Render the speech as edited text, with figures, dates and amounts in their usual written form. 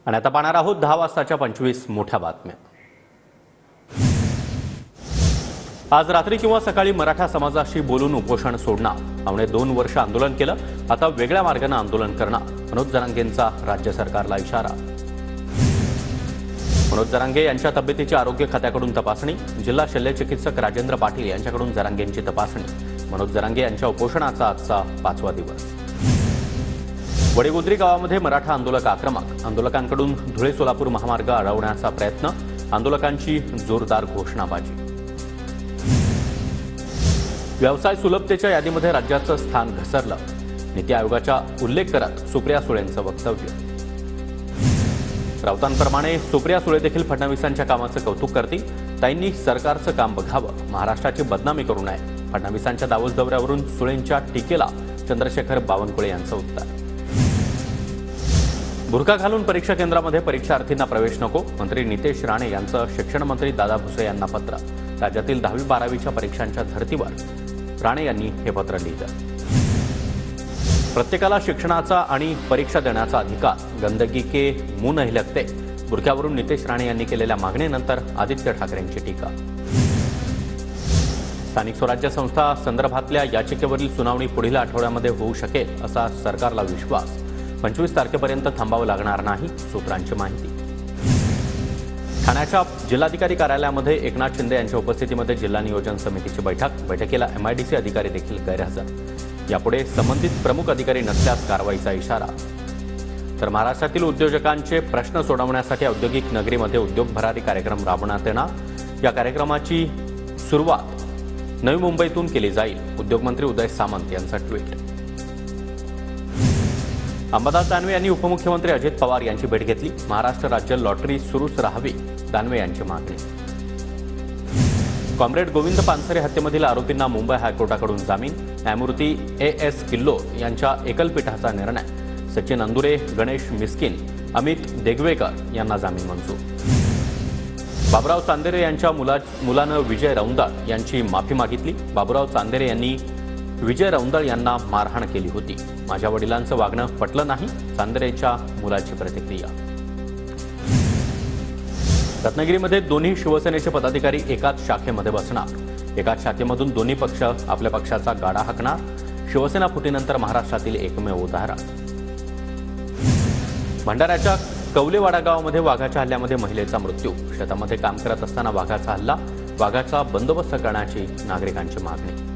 आणि आता पाहणार आहोत 10 वाजताच्या 25 मोठ्या बातम्या। आज रात्री किंवा सकाळी मराठा समाजाशी बोलून उपोषण सोडणार, पावणे 2 वर्ष आंदोलन केलं, आता वेगळ्या मार्गाने आंदोलन करणार, मनोज जरांगेंचा राज्य सरकारला इशारा। मनोज जरांगे यांच्या तब्येतीची आरोग्य खात्याकडून तपासणी, जिल्हा शल्यचिकित्सक राजेंद्र पाटील यांच्याकडून जरांगेंची तपासणी। मनोज जरांगे यांच्या उपोषणाचा आजचा 5वा दिवस। वडेगुद्री गावामध्ये मराठा आंदोलक आक्रमक, आंदोलकांकडून धुळे सोलापूर महामार्ग अडवण्याचा प्रयत्न, आंदोलकांची जोरदार घोषणाबाजी। व्यवसाय सुलभतेच्या यादीमध्ये राज्याचं स्थान घसरलं, नीती आयोगाचा उल्लेख करत सुप्रिया सुळेंचं वक्तव्य। राऊतांप्रमाणे सुप्रिया सुळे देखील फडणवीसांच्या कामाचं कौतुक करतील, ताईंनी सरकारचं काम बघावं, महाराष्ट्राची बदनामी करू नये। फडणवीसांच्या दावोस दौऱ्यावरून सुळेंच्या टीकेला चंद्रशेखर बावनकुळे यांचं उत्तर। बुरखा घालून परीक्षा केंद्रामध्ये परीक्षार्थींना प्रवेश नको, मंत्री नितेश राणे यांचं शिक्षण मंत्री दादा भुसे यांना पत्र। राज्यातील 10वी-12वीच्या परीक्षांच्या धर्तीवर राणे यांनी हे पत्र लिहिलं। प्रत्येकाला शिक्षणाचा आणि परीक्षा देण्याचा अधिकार, गंदगी के मुंह नहीं लगते, बुरख्यावरून नितेश राणे यांनी केलेल्या मागणीनंतर आदित्य ठाकरेंची टीका। स्थानिक स्वराज्य संस्था संदर्भातल्या याचिकेवरील सुनावणी पुढील आठवड्यामध्ये होऊ शकेल असा सरकारला विश्वास, 25 तारखेपर्यंत थांबावं लागणार नाही, सूत्रांची माहिती। ठाण्याच्या जिल्हाधिकारी कार्यालयामध्ये एकनाथ शिंदे यांच्या उपस्थितीमध्ये जिल्हा नियोजन समितीची बैठकीला MIDC अधिकारी देखील गैरहजर। यापुढे संबंधित प्रमुख अधिकारी नसल्यास कारवाईचा इशारा। तर महाराष्ट्रातील उद्योजकांचे प्रश्न सोडवण्यासाठी औद्योगिक नगरीमध्ये उद्योग भरारी कार्यक्रम राबवण्यात येणार। या कार्यक्रमाची सुरुवात नवी मुंबईतून केली जाईल, उद्योगमंत्री उदय सामंत यांचा ट्विट। अंबादास दानवे यांनी उपमुख्यमंत्री अजित पवार यांची भेट घेतली, महाराष्ट्र राज्य लॉटरी सुरूच राहावी, दानवे यांची मागणी। कॉम्रेड गोविंद पानसरे हत्येमधील आरोपींना मुंबई हायकोर्टाकडून जामीन, न्यायमूर्ती A.S. किल्लो यांच्या एकलपीठाचा निर्णय। सचिन अंदुरे, गणेश मिस्किन, अमित देगवेकर यांना जामीन मंजूर। बाबुराव चांदेरे यांच्या मुलानं विजय रौंदळ यांची माफी मागितली। बाबुराव चांदेरे यांनी विजय रौंदळ यांना मारहाण केली होती, माझ्या वडिलांचं वागणं पटलं नाही, चांदेरेच्या मुलाची प्रतिक्रिया। रत्नागिरीमध्ये दोन्ही शिवसेनेचे पदाधिकारी एकाच शाखेमध्ये बसणार, एकाच शाखेमधून दोन्ही पक्ष आपल्या पक्षाचा गाडा हाकणार, शिवसेना फुटीनंतर महाराष्ट्रातील एकमेव उदाहरण। भंडाऱ्याच्या कवलेवाडा गावामध्ये वाघाच्या हल्ल्यामध्ये महिलेचा मृत्यू, शेतामध्ये काम करत असताना वाघाचा हल्ला, वाघाचा बंदोबस्त करण्याची नागरिकांची मागणी।